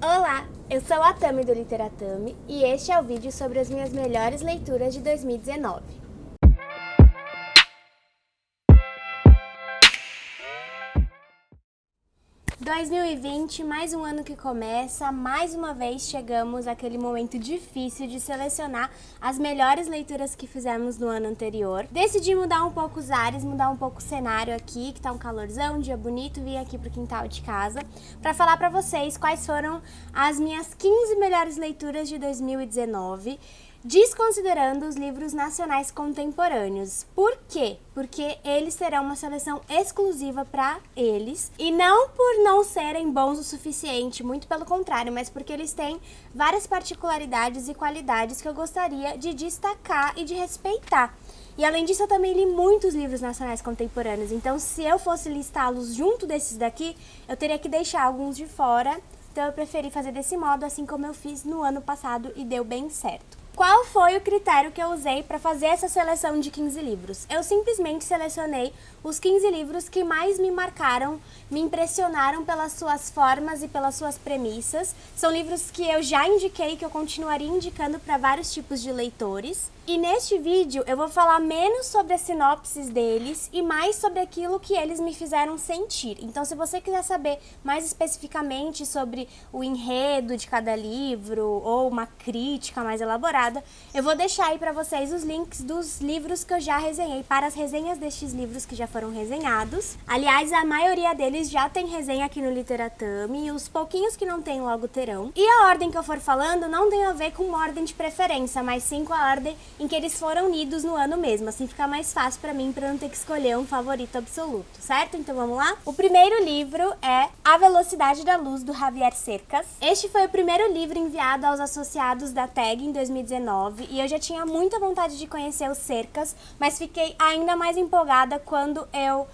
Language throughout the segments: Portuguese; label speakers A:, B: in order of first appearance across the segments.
A: Olá, eu sou a Tami do Literatami e este é o vídeo sobre as minhas melhores leituras de 2019. 2020, mais um ano que começa, mais uma vez chegamos àquele momento difícil de selecionar as melhores leituras que fizemos no ano anterior. Decidi mudar um pouco os ares, mudar um pouco o cenário aqui, que tá um calorzão, um dia bonito, vim aqui pro quintal de casa para falar para vocês quais foram as minhas 15 melhores leituras de 2019, desconsiderando os livros nacionais contemporâneos. Por quê? Porque eles terão uma seleção exclusiva para eles, e não por não serem bons o suficiente, muito pelo contrário, mas porque eles têm várias particularidades e qualidades que eu gostaria de destacar e de respeitar. E além disso, eu também li muitos livros nacionais contemporâneos, então se eu fosse listá-los junto desses daqui, eu teria que deixar alguns de fora, então eu preferi fazer desse modo, assim como eu fiz no ano passado e deu bem certo. Qual foi o critério que eu usei para fazer essa seleção de 15 livros? Eu simplesmente selecionei os 15 livros que mais me marcaram, me impressionaram pelas suas formas e pelas suas premissas. São livros que eu já indiquei, que eu continuaria indicando para vários tipos de leitores. E neste vídeo eu vou falar menos sobre as sinopses deles e mais sobre aquilo que eles me fizeram sentir. Então, se você quiser saber mais especificamente sobre o enredo de cada livro ou uma crítica mais elaborada, eu vou deixar aí para vocês os links dos livros que eu já resenhei para as resenhas destes livros que já foram resenhados. Aliás, a maioria deles já tem resenha aqui no Literatami e os pouquinhos que não tem logo terão. E a ordem que eu for falando não tem a ver com uma ordem de preferência, mas sim com a ordem em que eles foram lidos no ano mesmo, assim fica mais fácil pra mim, pra não ter que escolher um favorito absoluto, certo? Então vamos lá? O primeiro livro é A Velocidade da Luz, do Javier Cercas. Este foi o primeiro livro enviado aos associados da TAG em 2019 e eu já tinha muita vontade de conhecer o Cercas, mas fiquei ainda mais empolgada quando eu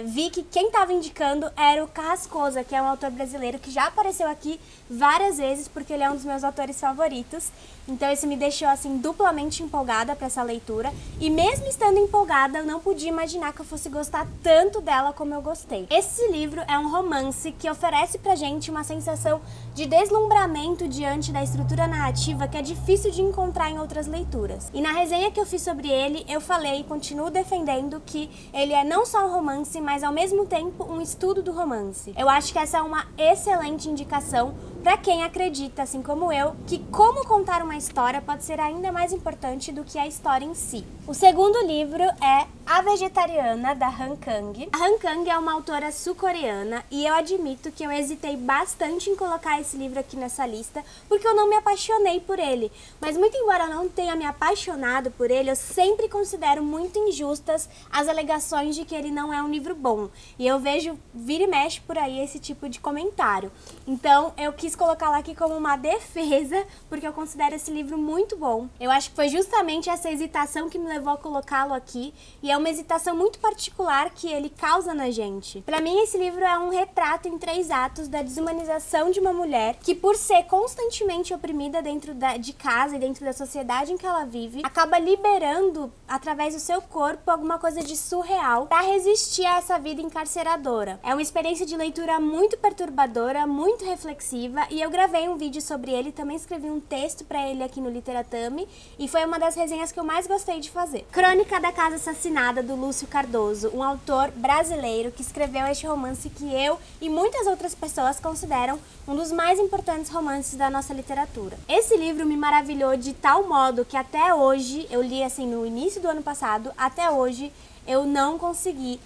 A: vi que quem estava indicando era o Carrascosa, que é um autor brasileiro que já apareceu aqui várias vezes, porque ele é um dos meus autores favoritos. Então isso me deixou assim duplamente empolgada para essa leitura, e mesmo estando empolgada, eu não podia imaginar que eu fosse gostar tanto dela como eu gostei. Esse livro é um romance que oferece pra gente uma sensação de deslumbramento diante da estrutura narrativa que é difícil de encontrar em outras leituras. E na resenha que eu fiz sobre ele, eu falei e continuo defendendo que ele é não só um romance, mas ao mesmo tempo um estudo do romance. Eu acho que essa é uma excelente indicação para quem acredita, assim como eu, que como contar uma história pode ser ainda mais importante do que a história em si. O segundo livro é A Vegetariana, da Han Kang. A Han Kang é uma autora sul-coreana e eu admito que eu hesitei bastante em colocar esse livro aqui nessa lista porque eu não me apaixonei por ele. Mas muito embora eu não tenha me apaixonado por ele, eu sempre considero muito injustas as alegações de que ele não é um livro bom. E eu vejo vira e mexe por aí esse tipo de comentário. Então eu quis colocá-lo aqui como uma defesa, porque eu considero esse livro muito bom. Eu acho que foi justamente essa hesitação que me levou a colocá-lo aqui, e é uma hesitação muito particular que ele causa na gente. Pra mim, esse livro é um retrato em 3 atos da desumanização de uma mulher que, por ser constantemente oprimida dentro de casa e dentro da sociedade em que ela vive, acaba liberando, através do seu corpo, alguma coisa de surreal pra resistir a essa vida encarceradora. É uma experiência de leitura muito perturbadora, muito reflexiva, e eu gravei um vídeo sobre ele, também escrevi um texto pra ele aqui no Literatami, e foi uma das resenhas que eu mais gostei de fazer. Crônica da Casa Assassinada, do Lúcio Cardoso, um autor brasileiro que escreveu este romance que eu e muitas outras pessoas consideram um dos mais importantes romances da nossa literatura. Esse livro me maravilhou de tal modo que até hoje, eu li assim no início do ano passado, até hoje eu não consegui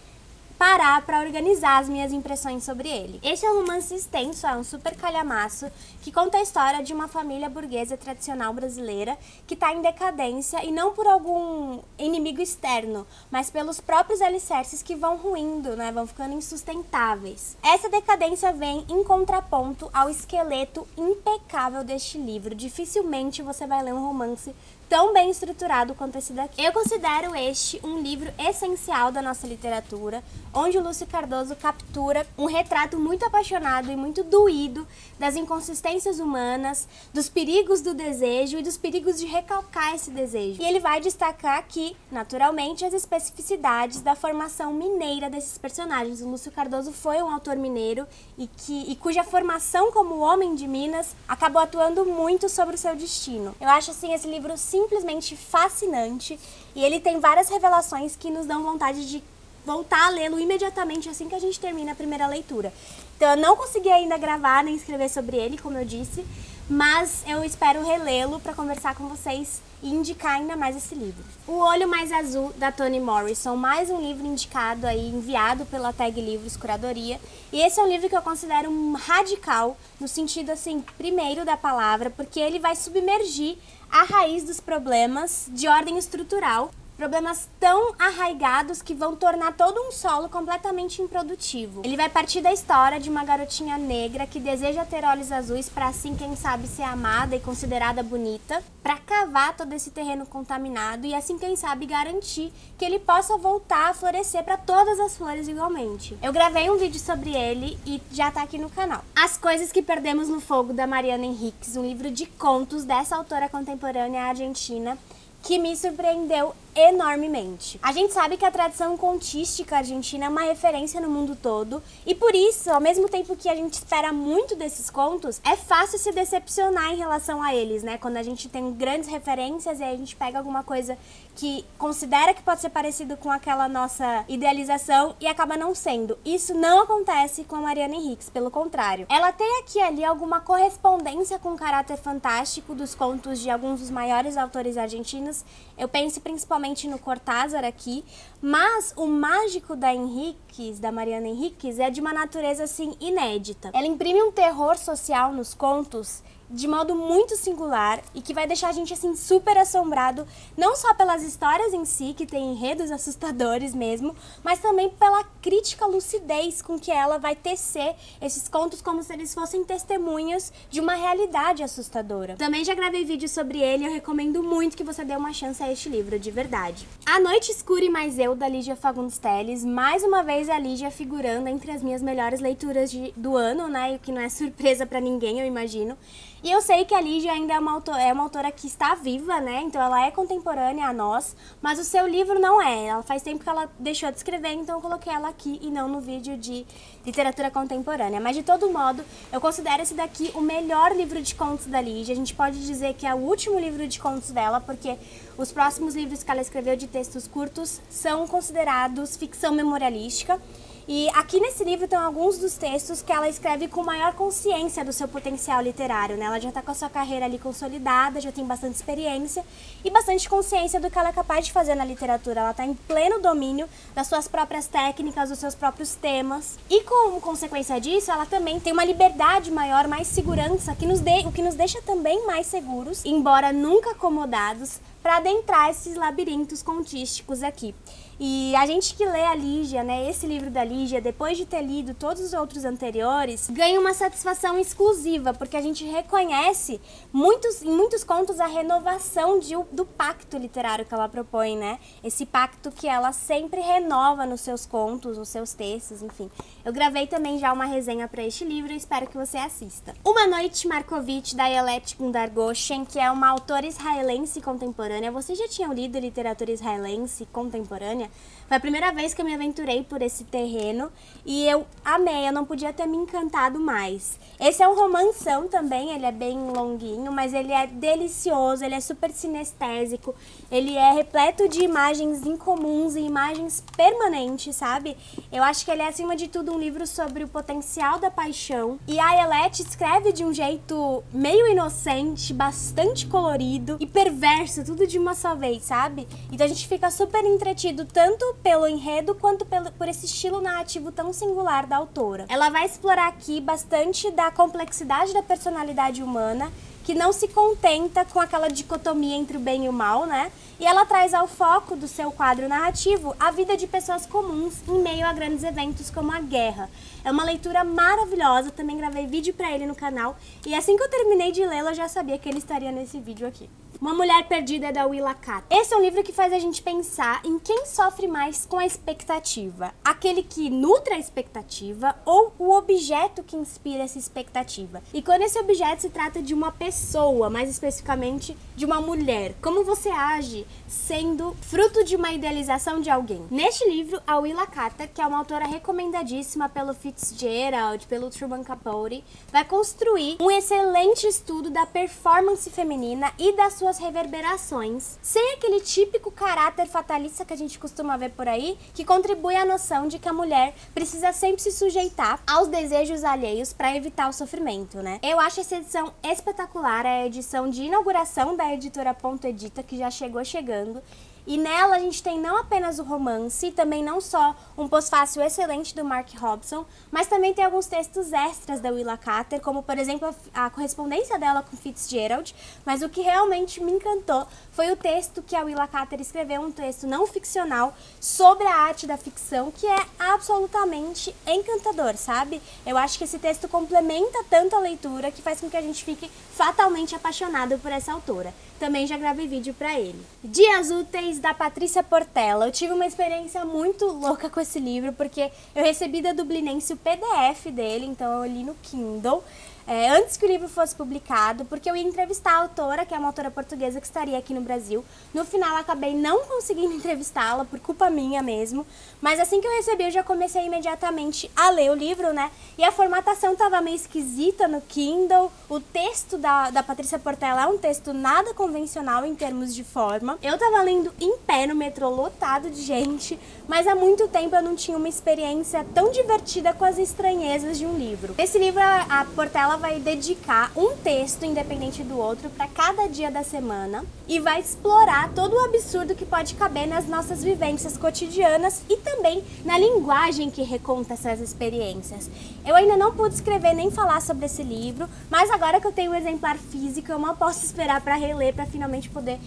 A: parar para organizar as minhas impressões sobre ele. Este é um romance extenso, é um super calhamaço, que conta a história de uma família burguesa tradicional brasileira que está em decadência, e não por algum inimigo externo, mas pelos próprios alicerces que vão ruindo, né? Vão ficando insustentáveis. Essa decadência vem em contraponto ao esqueleto impecável deste livro. Dificilmente você vai ler um romance tão bem estruturado quanto esse daqui. Eu considero este um livro essencial da nossa literatura, onde o Lúcio Cardoso captura um retrato muito apaixonado e muito doído das inconsistências humanas, dos perigos do desejo e dos perigos de recalcar esse desejo. E ele vai destacar aqui, naturalmente, as especificidades da formação mineira desses personagens. O Lúcio Cardoso foi um autor mineiro e cuja formação como homem de Minas acabou atuando muito sobre o seu destino. Eu acho assim esse livro simplesmente fascinante e ele tem várias revelações que nos dão vontade de voltar a lê-lo imediatamente assim que a gente termina a primeira leitura. Então eu não consegui ainda gravar nem escrever sobre ele, como eu disse, mas eu espero relê-lo para conversar com vocês e indicar ainda mais esse livro. O Olho Mais Azul, da Toni Morrison, mais um livro indicado aí, enviado pela Tag Livros Curadoria. E esse é um livro que eu considero um radical, no sentido assim, primeiro da palavra, porque ele vai submergir a raiz dos problemas de ordem estrutural, problemas tão arraigados que vão tornar todo um solo completamente improdutivo. Ele vai partir da história de uma garotinha negra que deseja ter olhos azuis para assim, quem sabe, ser amada e considerada bonita, para cavar todo esse terreno contaminado e assim, quem sabe, garantir que ele possa voltar a florescer para todas as flores igualmente. Eu gravei um vídeo sobre ele e já tá aqui no canal. As Coisas que Perdemos no Fogo, da Mariana Enríquez, um livro de contos dessa autora contemporânea argentina, que me surpreendeu enormemente. A gente sabe que a tradição contística argentina é uma referência no mundo todo e por isso, ao mesmo tempo que a gente espera muito desses contos, é fácil se decepcionar em relação a eles, né? Quando a gente tem grandes referências e aí a gente pega alguma coisa que considera que pode ser parecido com aquela nossa idealização e acaba não sendo. Isso não acontece com a Mariana Enríquez, pelo contrário. Ela tem aqui e ali alguma correspondência com o caráter fantástico dos contos de alguns dos maiores autores argentinos. Eu penso principalmente no Cortázar aqui, mas o mágico da Enríquez, da Mariana Enríquez, é de uma natureza assim inédita. Ela imprime um terror social nos contos de modo muito singular e que vai deixar a gente assim super assombrado, não só pelas histórias em si, que tem enredos assustadores mesmo, mas também pela crítica lucidez com que ela vai tecer esses contos como se eles fossem testemunhas de uma realidade assustadora. Também já gravei vídeo sobre ele e eu recomendo muito que você dê uma chance a este livro, de verdade. A Noite Escura e Mais Eu, da Lígia Fagundes Telles, mais uma vez a Lígia figurando entre as minhas melhores leituras do ano, né, o que não é surpresa pra ninguém, eu imagino. E eu sei que a Lígia ainda é uma autora que está viva, né? Então ela é contemporânea a nós, mas o seu livro não é. Ela faz tempo que ela deixou de escrever, então eu coloquei ela aqui e não no vídeo de literatura contemporânea. Mas de todo modo, eu considero esse daqui o melhor livro de contos da Lígia. A gente pode dizer que é o último livro de contos dela, porque os próximos livros que ela escreveu de textos curtos são considerados ficção memorialística. E aqui nesse livro tem alguns dos textos que ela escreve com maior consciência do seu potencial literário, né? Ela já tá com a sua carreira ali consolidada, já tem bastante experiência e bastante consciência do que ela é capaz de fazer na literatura. Ela tá em pleno domínio das suas próprias técnicas, dos seus próprios temas. E como consequência disso, ela também tem uma liberdade maior, mais segurança, o que nos deixa também mais seguros, embora nunca acomodados, para adentrar esses labirintos contísticos aqui. E a gente que lê a Lígia, né, esse livro da Lígia, depois de ter lido todos os outros anteriores, ganha uma satisfação exclusiva, porque a gente reconhece em muitos contos a renovação do pacto literário que ela propõe, né? Esse pacto que ela sempre renova nos seus contos, nos seus textos, enfim. Eu gravei também já uma resenha para este livro e espero que você assista. Uma Noite Markovitch, da Ayelet Gundargoshen, que é uma autora israelense contemporânea. Vocês já tinham lido literatura israelense contemporânea? Foi a primeira vez que eu me aventurei por esse terreno e eu amei, eu não podia ter me encantado mais. Esse é um romanção também, ele é bem longuinho, mas ele é delicioso, ele é super sinestésico, ele é repleto de imagens incomuns e imagens permanentes, sabe? Eu acho que ele é, acima de tudo, um livro sobre o potencial da paixão. E a Ayelet escreve de um jeito meio inocente, bastante colorido e perverso, tudo de uma só vez, sabe? Então a gente fica super entretido tanto pelo enredo quanto por esse estilo narrativo tão singular da autora. Ela vai explorar aqui bastante da complexidade da personalidade humana, que não se contenta com aquela dicotomia entre o bem e o mal, né? E ela traz ao foco do seu quadro narrativo a vida de pessoas comuns em meio a grandes eventos como a guerra. É uma leitura maravilhosa, também gravei vídeo pra ele no canal, e assim que eu terminei de lê-lo, eu já sabia que ele estaria nesse vídeo aqui. Uma Mulher Perdida, da Willa Cather. Esse é um livro que faz a gente pensar em quem sofre mais com a expectativa. Aquele que nutre a expectativa ou o objeto que inspira essa expectativa. E quando esse objeto se trata de uma pessoa, mais especificamente de uma mulher, como você age sendo fruto de uma idealização de alguém? Neste livro, a Willa Cather, que é uma autora recomendadíssima pelo Fitzgerald, pelo Truman Capote, vai construir um excelente estudo da performance feminina e das suas reverberações, sem aquele típico caráter fatalista que a gente costuma ver por aí, que contribui à noção de que a mulher precisa sempre se sujeitar aos desejos alheios para evitar o sofrimento, né? Eu acho essa edição espetacular, é a edição de inauguração da editora Ponto Edita, que já chegando. E nela a gente tem não apenas o romance, também não só um pós-fácil excelente do Mark Robson, mas também tem alguns textos extras da Willa Cather, como por exemplo a correspondência dela com Fitzgerald, mas o que realmente me encantou foi o texto que a Willa Cather escreveu, um texto não ficcional sobre a arte da ficção, que é absolutamente encantador, sabe? Eu acho que esse texto complementa tanto a leitura que faz com que a gente fique fatalmente apaixonado por essa autora. Também já gravei vídeo pra ele. Dias Úteis, da Patrícia Portela. Eu tive uma experiência muito louca com esse livro, porque eu recebi da Dublinense o PDF dele, então eu li no Kindle, antes que o livro fosse publicado, porque eu ia entrevistar a autora, que é uma autora portuguesa que estaria aqui no Brasil. No final, acabei não conseguindo entrevistá-la, por culpa minha mesmo, mas assim que eu recebi, eu já comecei imediatamente a ler o livro, né? E a formatação tava meio esquisita no Kindle. O texto da Patrícia Portela é um texto nada convencional em termos de forma. Eu tava lendo em pé no metrô, lotado de gente, mas há muito tempo eu não tinha uma experiência tão divertida com as estranhezas de um livro. Esse livro, a Portela vai dedicar um texto independente do outro para cada dia da semana e vai explorar todo o absurdo que pode caber nas nossas vivências cotidianas e também na linguagem que reconta essas experiências. Eu ainda não pude escrever nem falar sobre esse livro, mas agora que eu tenho um exemplar físico, eu mal posso esperar para reler, para finalmente poder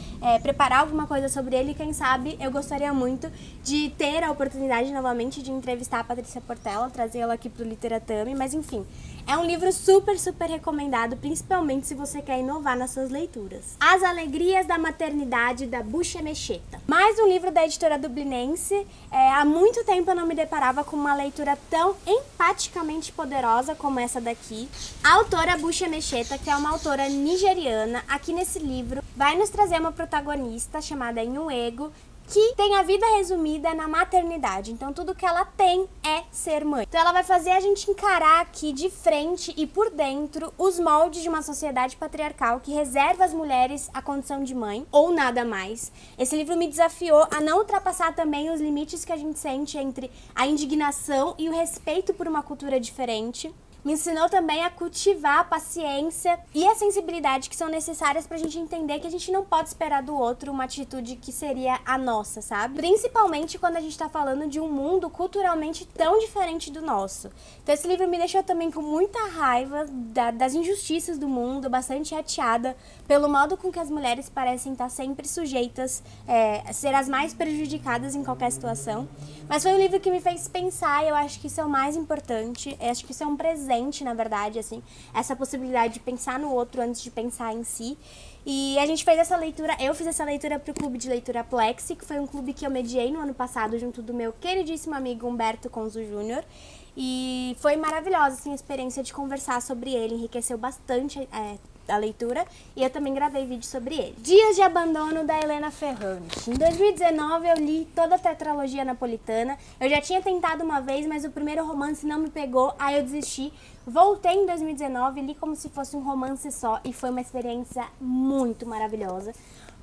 A: preparar alguma coisa sobre ele. Quem sabe eu gostaria muito de ter a oportunidade novamente de entrevistar a Patrícia Portela, trazê-la aqui para o Literatame, mas enfim, é um livro super recomendado, principalmente se você quer inovar nas suas leituras. As Alegrias da Maternidade, da Bucha Mecheta. Mais um livro da editora Dublinense. Há muito tempo eu não me deparava com uma leitura tão empaticamente poderosa como essa daqui. A autora Bucha Mecheta, que é uma autora nigeriana, aqui nesse livro vai nos trazer uma protagonista chamada Nhuego, que tem a vida resumida na maternidade. Então tudo que ela tem é ser mãe. Então ela vai fazer a gente encarar aqui de frente e por dentro os moldes de uma sociedade patriarcal que reserva às mulheres a condição de mãe ou nada mais. Esse livro me desafiou a não ultrapassar também os limites que a gente sente entre a indignação e o respeito por uma cultura diferente. Me ensinou também a cultivar a paciência e a sensibilidade que são necessárias pra gente entender que a gente não pode esperar do outro uma atitude que seria a nossa, sabe? Principalmente quando a gente tá falando de um mundo culturalmente tão diferente do nosso. Então esse livro me deixou também com muita raiva das injustiças do mundo, bastante chateada pelo modo com que as mulheres parecem estar sempre sujeitas a ser as mais prejudicadas em qualquer situação. Mas foi um livro que me fez pensar, e eu acho que isso é o mais importante, eu acho que isso é um presente, na verdade, assim, essa possibilidade de pensar no outro antes de pensar em si. E a gente fez essa leitura, eu fiz essa leitura pro Clube de Leitura Plexi, que foi um clube que eu mediei no ano passado junto do meu queridíssimo amigo Humberto Conzo Júnior. E foi maravilhosa, assim, a experiência de conversar sobre ele, enriqueceu bastante a leitura, e eu também gravei vídeo sobre ele. Dias de Abandono, da Helena Ferrante. Em 2019 eu li toda a tetralogia napolitana. Eu já tinha tentado uma vez, mas o primeiro romance não me pegou, aí eu desisti. Voltei em 2019, li como se fosse um romance só e foi uma experiência muito maravilhosa.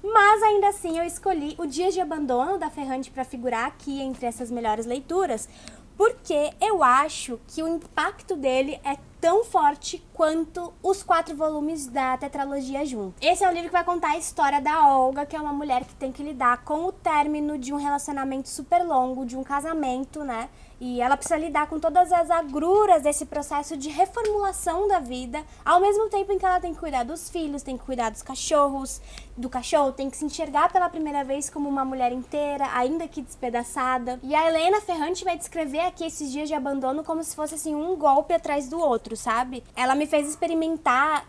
A: Mas ainda assim eu escolhi o Dias de Abandono, da Ferrante, para figurar aqui entre essas melhores leituras, porque eu acho que o impacto dele é tão forte quanto os 4 volumes da tetralogia junto. Esse é o livro que vai contar a história da Olga, que é uma mulher que tem que lidar com o término de um relacionamento super longo, de um casamento, né? E ela precisa lidar com todas as agruras desse processo de reformulação da vida, ao mesmo tempo em que ela tem que cuidar dos filhos, tem que cuidar dos cachorros, do cachorro, tem que se enxergar pela primeira vez como uma mulher inteira, ainda que despedaçada. E a Helena Ferrante vai descrever aqui esses dias de abandono como se fosse assim um golpe atrás do outro, sabe? Ela me fez experimentar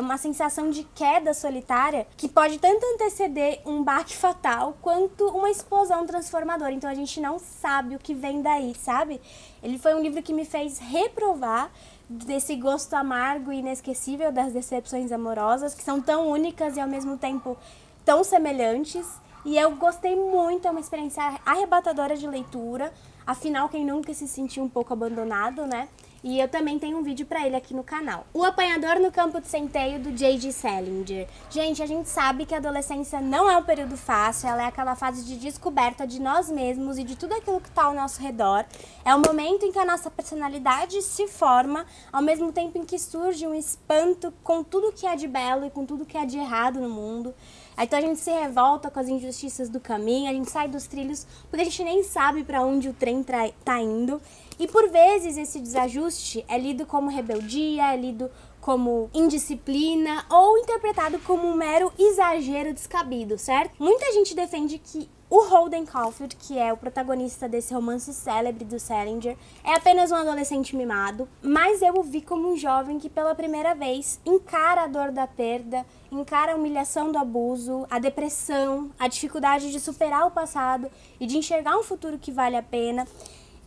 A: uma sensação de queda solitária que pode tanto anteceder um baque fatal quanto uma explosão transformadora. Então a gente não sabe o que vem daí, sabe? Ele foi um livro que me fez reprovar desse gosto amargo e inesquecível das decepções amorosas, que são tão únicas e ao mesmo tempo tão semelhantes. E eu gostei muito, é uma experiência arrebatadora de leitura. Afinal, quem nunca se sentiu um pouco abandonado, né? E eu também tenho um vídeo pra ele aqui no canal. O Apanhador no Campo de Centeio, do J.D. Salinger. Gente, a gente sabe que a adolescência não é um período fácil, ela é aquela fase de descoberta de nós mesmos e de tudo aquilo que tá ao nosso redor. É o momento em que a nossa personalidade se forma, ao mesmo tempo em que surge um espanto com tudo que é de belo e com tudo que é de errado no mundo. Então a gente se revolta com as injustiças do caminho, a gente sai dos trilhos porque a gente nem sabe para onde o trem tá indo. E por vezes esse desajuste é lido como rebeldia, é lido como indisciplina ou interpretado como um mero exagero descabido, certo? Muita gente defende que o Holden Caulfield, que é o protagonista desse romance célebre do Salinger, é apenas um adolescente mimado, mas eu o vi como um jovem que pela primeira vez encara a dor da perda, encara a humilhação do abuso, a depressão, a dificuldade de superar o passado e de enxergar um futuro que vale a pena.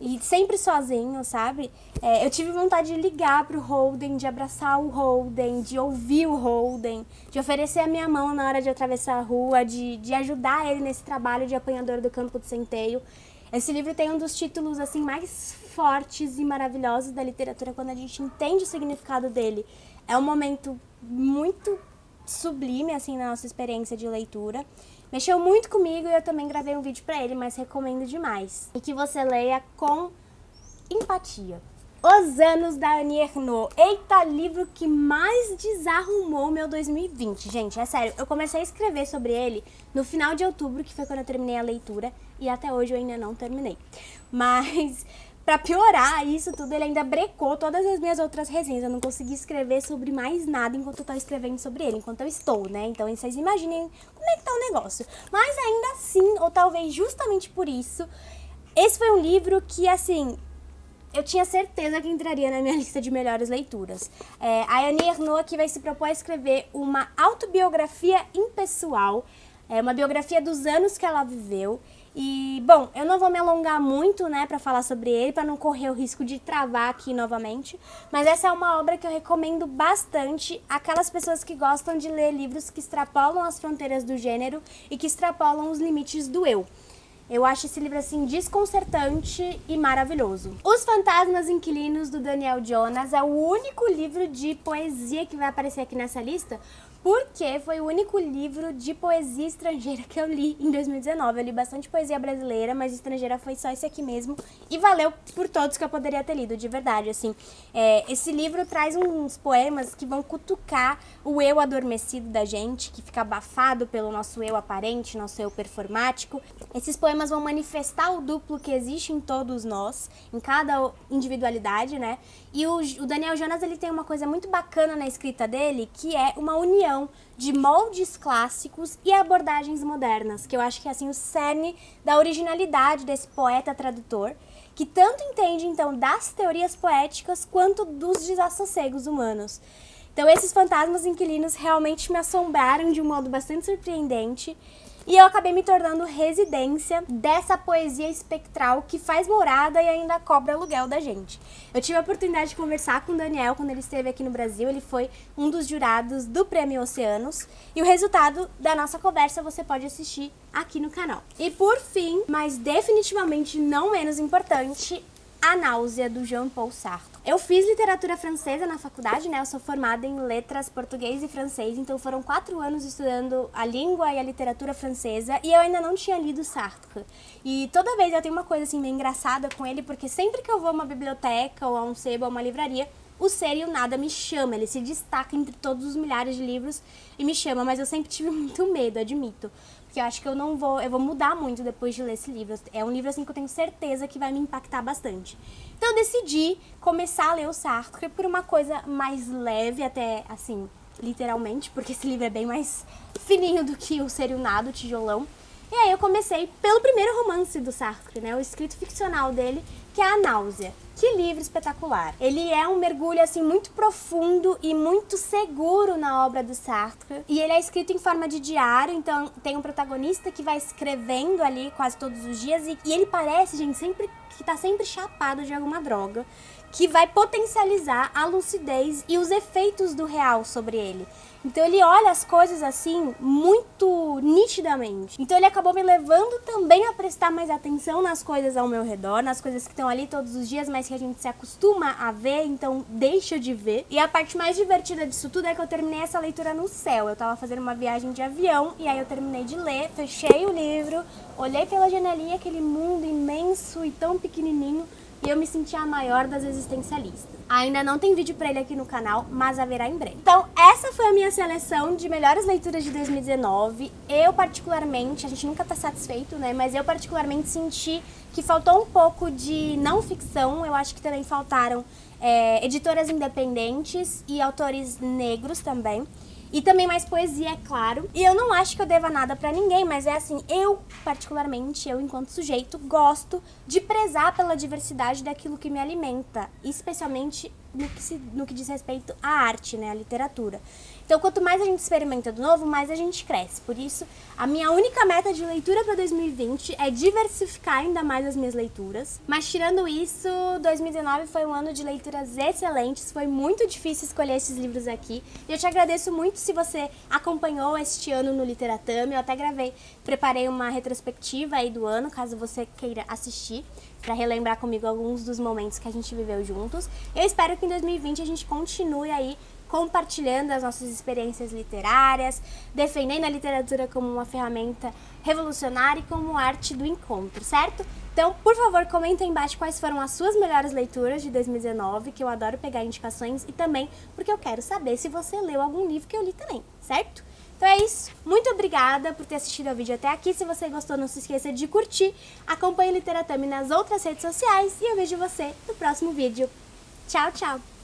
A: E sempre sozinho, sabe? Eu tive vontade de ligar pro Holden, de abraçar o Holden, de ouvir o Holden, de oferecer a minha mão na hora de atravessar a rua, de ajudar ele nesse trabalho de apanhador do campo de centeio. Esse livro tem um dos títulos assim mais fortes e maravilhosos da literatura quando a gente entende o significado dele. É um momento muito sublime assim na nossa experiência de leitura. Mexeu muito comigo e eu também gravei um vídeo pra ele, mas recomendo demais. E que você leia com empatia. Os Anos, da Annie Ernaux. Eita, livro que mais desarrumou meu 2020. Gente, é sério, eu comecei a escrever sobre ele no final de outubro, que foi quando eu terminei a leitura, e até hoje eu ainda não terminei. Mas pra piorar isso tudo, ele ainda brecou todas as minhas outras resenhas. Eu não consegui escrever sobre mais nada enquanto eu tô escrevendo sobre ele, enquanto eu estou, né? Então vocês imaginem como é que tá o negócio. Mas ainda assim, ou talvez justamente por isso, esse foi um livro que, assim, eu tinha certeza que entraria na minha lista de melhores leituras. A Annie Ernaux aqui vai se propor a escrever uma autobiografia impessoal, uma biografia dos anos que ela viveu. E, bom, eu não vou me alongar muito, né, pra falar sobre ele, pra não correr o risco de travar aqui novamente, mas essa é uma obra que eu recomendo bastante àquelas pessoas que gostam de ler livros que extrapolam as fronteiras do gênero e que extrapolam os limites do eu. Eu acho esse livro, assim, desconcertante e maravilhoso. Os Fantasmas Inquilinos, do Daniel Jonas, é o único livro de poesia que vai aparecer aqui nessa lista, porque foi o único livro de poesia estrangeira que eu li em 2019. Eu li bastante poesia brasileira, mas estrangeira foi só esse aqui mesmo. E valeu por todos que eu poderia ter lido, de verdade, assim. Esse livro traz uns poemas que vão cutucar o eu adormecido da gente, que fica abafado pelo nosso eu aparente, nosso eu performático. Esses poemas vão manifestar o duplo que existe em todos nós, em cada individualidade, né? E o Daniel Jonas, ele tem uma coisa muito bacana na escrita dele, que é uma união de moldes clássicos e abordagens modernas, que eu acho que é assim o cerne da originalidade desse poeta tradutor, que tanto entende então das teorias poéticas quanto dos desassossegos humanos. Então esses Fantasmas Inquilinos realmente me assombraram de um modo bastante surpreendente. E eu acabei me tornando residência dessa poesia espectral que faz morada e ainda cobra aluguel da gente. Eu tive a oportunidade de conversar com o Daniel quando ele esteve aqui no Brasil. Ele foi um dos jurados do Prêmio Oceanos. E o resultado da nossa conversa você pode assistir aqui no canal. E por fim, mas definitivamente não menos importante, A Náusea, do Jean-Paul Sartre. Eu fiz literatura francesa na faculdade, né? Eu sou formada em letras português e francês, então foram 4 anos estudando a língua e a literatura francesa e eu ainda não tinha lido Sartre. E toda vez eu tenho uma coisa assim meio engraçada com ele, porque sempre que eu vou a uma biblioteca ou a um sebo ou uma livraria, o Ser e o Nada me chama, ele se destaca entre todos os milhares de livros e me chama, mas eu sempre tive muito medo, admito. Porque eu acho que eu vou mudar muito depois de ler esse livro. É um livro assim que eu tenho certeza que vai me impactar bastante. Então eu decidi começar a ler o Sartre por uma coisa mais leve, até assim, literalmente, porque esse livro é bem mais fininho do que o Ser e o Nada, o tijolão. E aí eu comecei pelo primeiro romance do Sartre, né, o escrito ficcional dele, que é A Náusea. Que livro espetacular! Ele é um mergulho assim muito profundo e muito seguro na obra do Sartre. E ele é escrito em forma de diário, então tem um protagonista que vai escrevendo ali quase todos os dias e ele parece, gente, que tá sempre chapado de alguma droga, que vai potencializar a lucidez e os efeitos do real sobre ele. Então ele olha as coisas assim muito nitidamente. Então ele acabou me levando também a prestar mais atenção nas coisas ao meu redor, nas coisas que estão ali todos os dias, mas que a gente se acostuma a ver, então deixa de ver. E a parte mais divertida disso tudo é que eu terminei essa leitura no céu. Eu tava fazendo uma viagem de avião e aí eu terminei de ler, fechei o livro, olhei pela janelinha, aquele mundo imenso e tão pequenininho, e eu me senti a maior das existencialistas. Ainda não tem vídeo pra ele aqui no canal, mas haverá em breve. Então, essa foi a minha seleção de melhores leituras de 2019. Eu particularmente, a gente nunca tá satisfeito, né? Mas eu particularmente senti que faltou um pouco de não ficção. Eu acho que também faltaram editoras independentes e autores negros também. E também mais poesia, é claro. E eu não acho que eu deva nada pra ninguém, mas é assim, eu particularmente, eu enquanto sujeito, gosto de prezar pela diversidade daquilo que me alimenta, especialmente no que diz respeito à arte, né, à literatura. Então, quanto mais a gente experimenta do novo, mais a gente cresce. Por isso, a minha única meta de leitura para 2020 é diversificar ainda mais as minhas leituras. Mas, tirando isso, 2019 foi um ano de leituras excelentes. Foi muito difícil escolher esses livros aqui. E eu te agradeço muito se você acompanhou este ano no Literatame. Eu até preparei uma retrospectiva aí do ano, caso você queira assistir, para relembrar comigo alguns dos momentos que a gente viveu juntos. Eu espero que em 2020 a gente continue aí compartilhando as nossas experiências literárias, defendendo a literatura como uma ferramenta revolucionária e como arte do encontro, certo? Então, por favor, comenta aí embaixo quais foram as suas melhores leituras de 2019, que eu adoro pegar indicações, e também porque eu quero saber se você leu algum livro que eu li também, certo? Então é isso, muito obrigada por ter assistido ao vídeo até aqui. Se você gostou, não se esqueça de curtir, acompanhe o Literatame nas outras redes sociais e eu vejo você no próximo vídeo. Tchau, tchau!